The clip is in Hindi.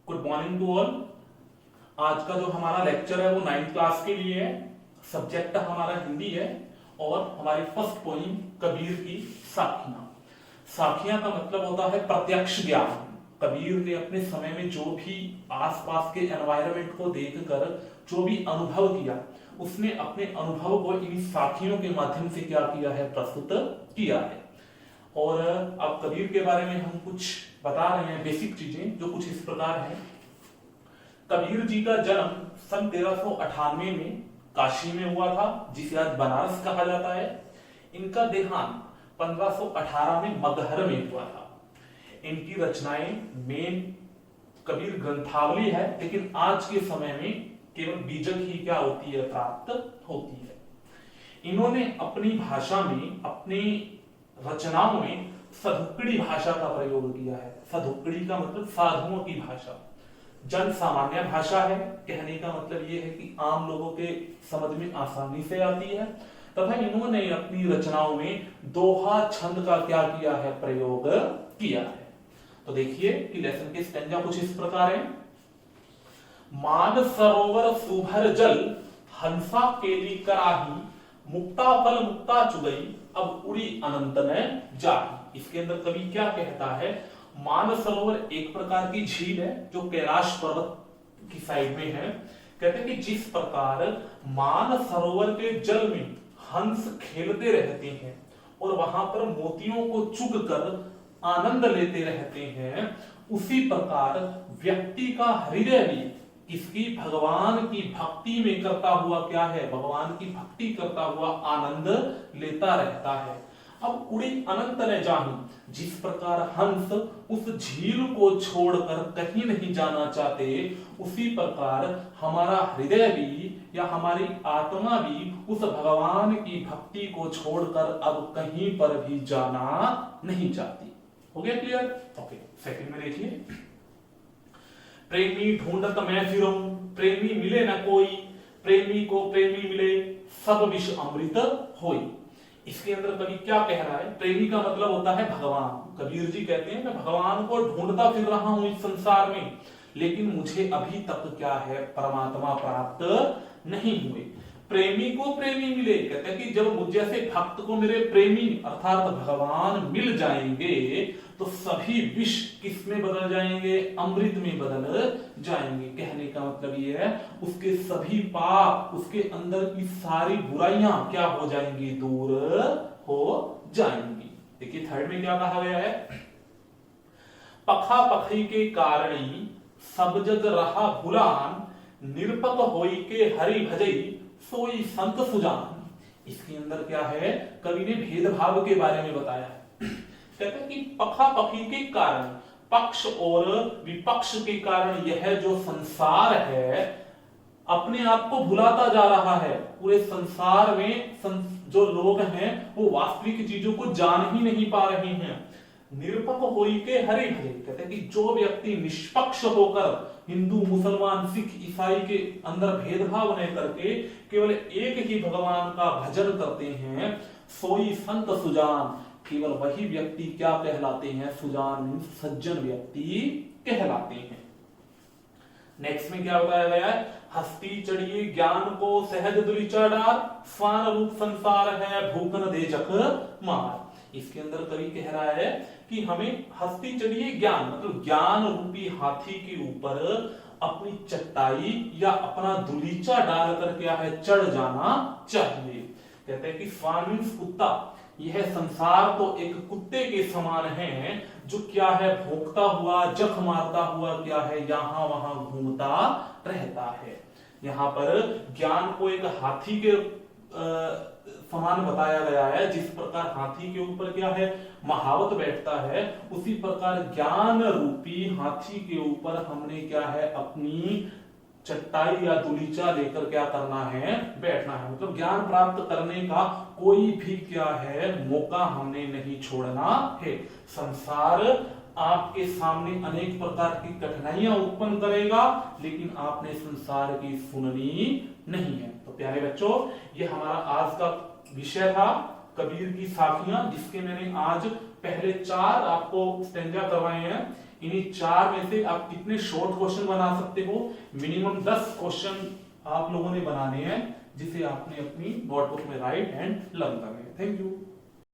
Good morning to all. आज का जो हमारा लेक्चर है वो 9th क्लास के लिए है। सब्जेक्ट हमारा हिंदी है और हमारी फर्स्ट पोइम कबीर की साखियां। साखियां का मतलब होता है प्रत्यक्ष ज्ञान। कबीर ने अपने समय में जो भी आसपास के एनवायरनमेंट को देखकर जो भी अनुभव किया, उसने अपने अनुभव को इन साखियों के माध्यम से क्या किया है, प्रस्तुत किया है। और अब कबीर के बारे में हम कुछ बता रहे हैं, बेसिक चीजें जो कुछ इस प्रकार हैं। कबीर जी का जन्म सन 1398 में काशी में हुआ था, जिसे आज बनारस कहा जाता है। इनका देहांत 1518 में मगहर में हुआ था। इनकी रचनाएं मेन कबीर ग्रंथावली है, लेकिन आज के समय में केवल बीजक ही क्या होती है, प्राप्त होती है। इन्होंने अपनी भाषा में, अपनी रचनाओं में सधुक्कड़ी भाषा का प्रयोग किया है। सधुक्कड़ी का मतलब साधुओं की भाषा, जन सामान्य भाषा है। कहने का मतलब यह है कि आम लोगों के समझ में आसानी से आती है। तथा इन्होंने अपनी रचनाओं में दोहा छंद का क्या किया है, प्रयोग किया है। तो देखिए कि लेसन के स्टेंजा कुछ इस प्रकार है। मान सरोवर सुभर जल, हंसा केली कराही, मुक्ता फल मुक्ता चुगई, अब उड़ी अनंत में जाही। इसके अंदर कवि क्या कहता है, मान सरोवर एक प्रकार की झील है जो कैलाश पर्वत की साइड में है। कहते हैं कि जिस प्रकार मान सरोवर के जल में हंस खेलते रहते हैं और वहां पर मोतियों को चुग कर आनंद लेते रहते हैं, उसी प्रकार व्यक्ति का हृदय भी इसकी भगवान की भक्ति में करता हुआ क्या है, भगवान की भक्ति करता हुआ आनंद लेता रहता है। अब उड़ी अनंत न जाही, जिस प्रकार हंस उस झील को छोड़कर कहीं नहीं जाना चाहते, उसी प्रकार हमारा हृदय भी या हमारी आत्मा भी उस भगवान की भक्ति को छोड़कर अब कहीं पर भी जाना नहीं चाहती। हो गया क्लियर? ओके, सेकंड में देखिए। प्रेमी ढूंढत मैं फिरूं, प्रेमी मिले न कोई, प्रेमी को प्रेमी मिले, सब विष अमृत होई। इसके अंदर कवि क्या कह रहा है, प्रेमी का मतलब होता है भगवान। कबीर जी कहते हैं मैं भगवान को ढूंढता फिर रहा हूं इस संसार में, लेकिन मुझे अभी तक क्या है, परमात्मा प्राप्त नहीं हुए। प्रेमी को प्रेमी मिले, कहते हैं कि जब मुझ जैसे भक्त को मेरे प्रेमी अर्थात भगवान मिल जाएंगे तो सभी विष किस में बदल जाएंगे, अमृत में बदल जाएंगे। कहने का मतलब ये है उसके सभी पाप, उसके अंदर की सारी बुराइयां क्या हो जाएंगी, दूर हो जाएंगी। देखिए थर्ड में क्या कहा गया है, पखा पखई के कारणी सब जग रहा भुलान, निरपक होई के हरि भजई सोई संत सुजान। इसके अंदर क्या है, कवि ने भेदभाव के बारे में बताया है। कहते हैं कि पखा पखी के कारण, पक्ष और विपक्ष के कारण यह जो संसार है अपने आप को भुलाता जा रहा है। पूरे संसार में जो लोग हैं वो वास्तविक चीजों को जान ही नहीं पा रहे हैं। निरपक होई के हरि भजई, कहते हैं कि जो व्यक्ति निष्पक्ष होकर हिंदू मुसलमान सिख ईसाई के अंदर भेदभाव नहीं करके केवल एक ही भगवान का भजन करते हैं, सोई संत सुजान, केवल वही व्यक्ति क्या कहलाते हैं, सुजान सज्जन व्यक्ति कहलाते हैं। नेक्स्ट में क्या बताया गया है, हस्ती चढ़िए ज्ञान को सहज दुलिचा डार, स्वान रूप संसार है भूखन दे जख मार। इसके अंदर कवि कह रहा है कि हमें हस्ती चढ़िए ज्ञान, मतलब ज्ञान रूपी हाथी के ऊपर अपनी चट्टाई या अपना दुलीचा डालकर क्या है, चढ़ जाना चाहिए। कहते हैं कि स्वान मीन्स कुत्ता, यह संसार तो एक कुत्ते के समान है जो क्या है, भौंकता हुआ जख मारता हुआ क्या है, यहां वहां घूमता रहता है। यहाँ पर ज्ञान को एक हाथी के समान बताया गया है। जिस प्रकार हाथी के ऊपर क्या है, महावत बैठता है, उसी प्रकार ज्ञान रूपी हाथी के ऊपर हमने क्या है, अपनी चट्टाई या दुलीचा लेकर क्या करना है, बैठना है। मतलब ज्ञान प्राप्त करने का कोई भी क्या है, मौका हमने नहीं छोड़ना है। संसार आपके सामने अनेक प्रकार की कठिनाइयां उत्पन्न करेगा, लेकिन आपने संसार की सुननी नहीं है। तो प्यारे बच्चों, ये हमारा आज का विषय था कबीर की साखियां, जिसके मैंने आज पहले 4 आपको स्टेंजा करवाए हैं। इन्हीं 4 में से आप कितने शॉर्ट क्वेश्चन बना सकते हो, मिनिमम 10 क्वेश्चन आप लोगों ने बनाने हैं, जिसे आपने अपनी नोटबुक में राइट एंड लर्न करने हैं। Thank you.